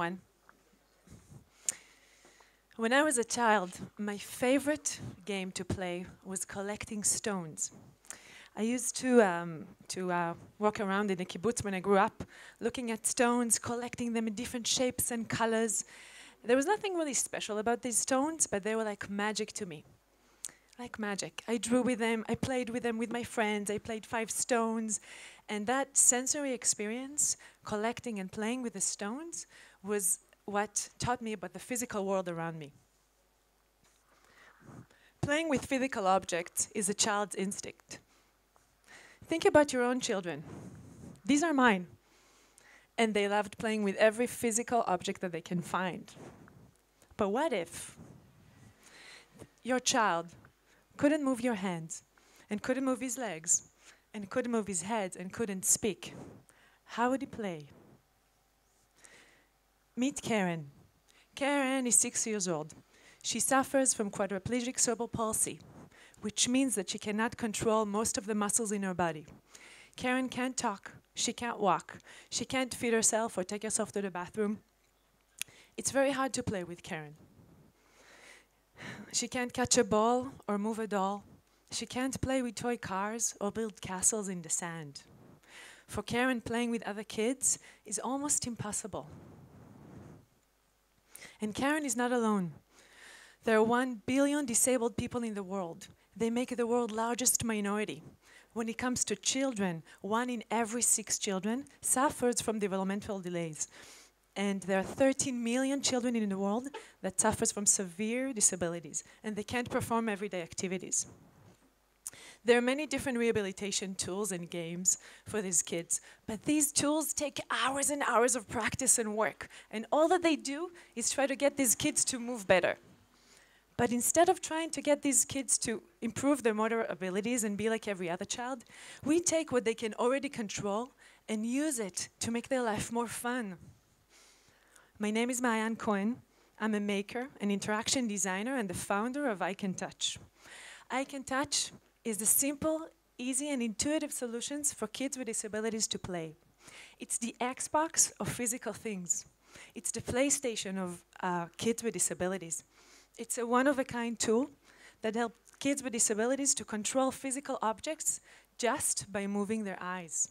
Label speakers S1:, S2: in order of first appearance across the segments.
S1: everyone. When I was a child, my favorite game to play was collecting stones. I used to walk around in the kibbutz when I grew up, looking at stones, collecting them in different shapes and colors. There was nothing really special about these stones, but they were like magic to me. Like magic. I drew with them, I played with them with my friends, I played 5 stones, and that sensory experience, collecting and playing with the stones, was what taught me about the physical world around me. Playing with physical objects is a child's instinct. Think about your own children. These are mine. And they loved playing with every physical object that they can find. But what if your child couldn't move your hands, and couldn't move his legs, and couldn't move his head, and couldn't speak? How would he play? Meet Keren. Keren is 6 years old. She suffers from quadriplegic cerebral palsy, which means that she cannot control most of the muscles in her body. Keren can't talk, she can't walk, she can't feed herself or take herself to the bathroom. It's very hard to play with Keren. She can't catch a ball or move a doll. She can't play with toy cars or build castles in the sand. For Keren, playing with other kids is almost impossible. And Keren is not alone. There are 1 billion disabled people in the world. They make the world's largest minority. When it comes to children, 1 in every 6 children suffers from developmental delays. And there are 13 million children in the world that suffers from severe disabilities, and they can't perform everyday activities. There are many different rehabilitation tools and games for these kids, but these tools take hours and hours of practice and work, and all that they do is try to get these kids to move better. But instead of trying to get these kids to improve their motor abilities and be like every other child, we take what they can already control and use it to make their life more fun. My name is Maayan Cohen. I'm a maker, an interaction designer, and the founder of EyesCanTouch. EyesCanTouch is the simple, easy, and intuitive solutions for kids with disabilities to play. It's the Xbox of physical things. It's the PlayStation of kids with disabilities. It's a one-of-a-kind tool that helps kids with disabilities to control physical objects just by moving their eyes.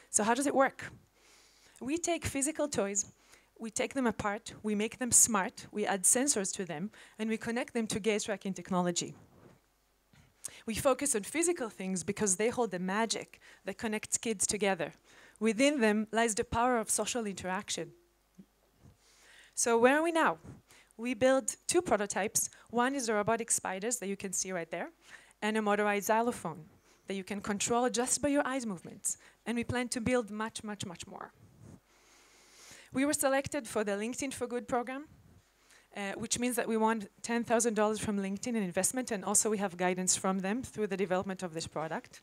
S1: So how does it work? We take physical toys, we take them apart, we make them smart, we add sensors to them, and we connect them to gaze tracking technology. We focus on physical things because they hold the magic that connects kids together. Within them lies the power of social interaction. So where are we now? We built 2 prototypes. One is the robotic spiders that you can see right there, and a motorized xylophone that you can control just by your eyes movements. And we plan to build much, much, much more. We were selected for the LinkedIn for Good program, which means that we won $10,000 from LinkedIn in investment, and also we have guidance from them through the development of this product.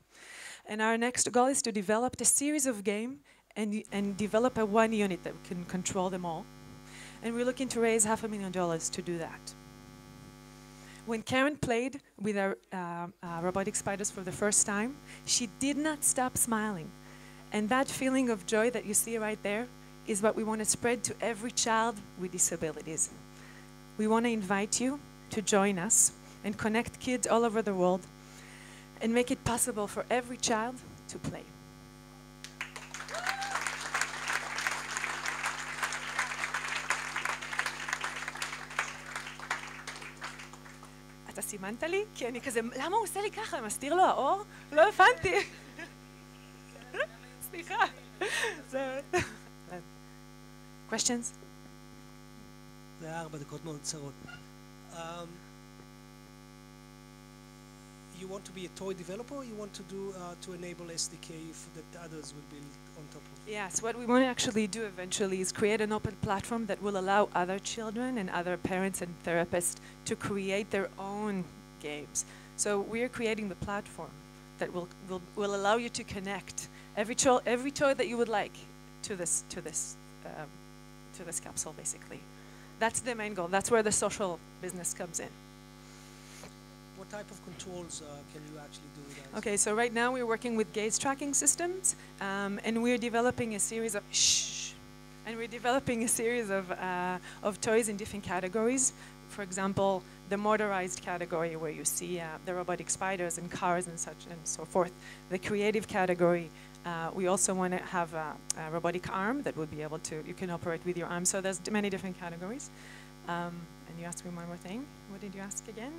S1: And our next goal is to develop a series of games and develop a 1 unit that can control them all. And we're looking to raise $500,000 to do that. When Keren played with our robotic spiders for the first time, she did not stop smiling. And that feeling of joy that you see right there is what we want to spread to every child with disabilities. We want to invite you to join us and connect kids all over the world and make it possible for every child to play. אתה סימנת לי? כי אני כזה, למה הוא עושה לי ככה? מסתיר לו האור? לא הבנתי. סליחה. Questions?
S2: זה היה 4 דקות מאוד קצרות. You want to be a toy developer, or you want to do to enable SDK that others will build on top of?
S1: Yes, what we want to actually do eventually is create an open platform that will allow other children and other parents and therapists to create their own games. So we're creating the platform that will allow you to connect every toy that you would like to this capsule, basically. That's the main goal. That's where the social business comes in.
S2: What type of controls can you actually do with that?
S1: Okay, so right now we're working with gaze tracking systems, and we're developing a series of And we're developing a series of toys in different categories. For example, the motorized category where you see the robotic spiders and cars and such and so forth. The creative category, we also want to have a robotic arm that would be able to, you can operate with your arm. So there's many different categories. And you asked me one more thing. What did you ask again?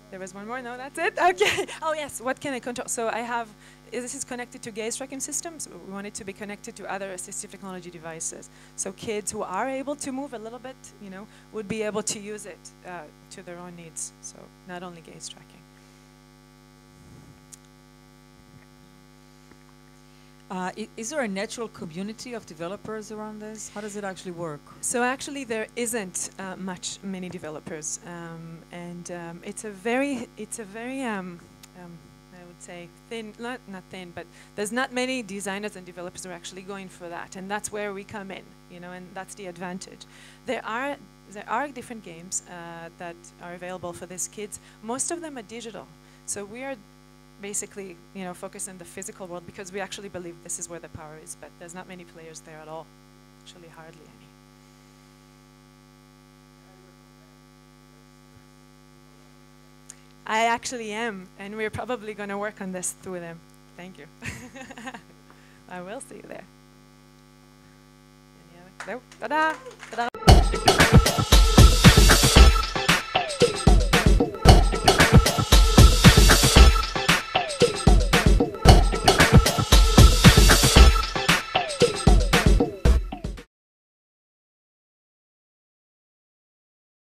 S1: There was one more? No, that's it? Okay. Oh, yes. What can I control? So I have, this is connected to gaze tracking systems. We want it to be connected to other assistive technology devices. So kids who are able to move a little bit, you know, would be able to use it to their own needs. So not only gaze tracking.
S3: Is there a natural community of developers around this? How does it actually work?
S1: So actually there isn't many developers, it's a very I would say thin, not thin, but there's not many designers and developers who are actually going for that, and that's where we come in, you know, and that's the advantage. There are different games that are available for these kids. Most of them are digital, so we are basically, you know, focus on the physical world because we actually believe this is where the power is, but there's not many players there at all. Actually, hardly any. I actually am, and we're probably going to work on this through them. Thank you. I will see you there. Any other? No? Ta-da! Ta-da!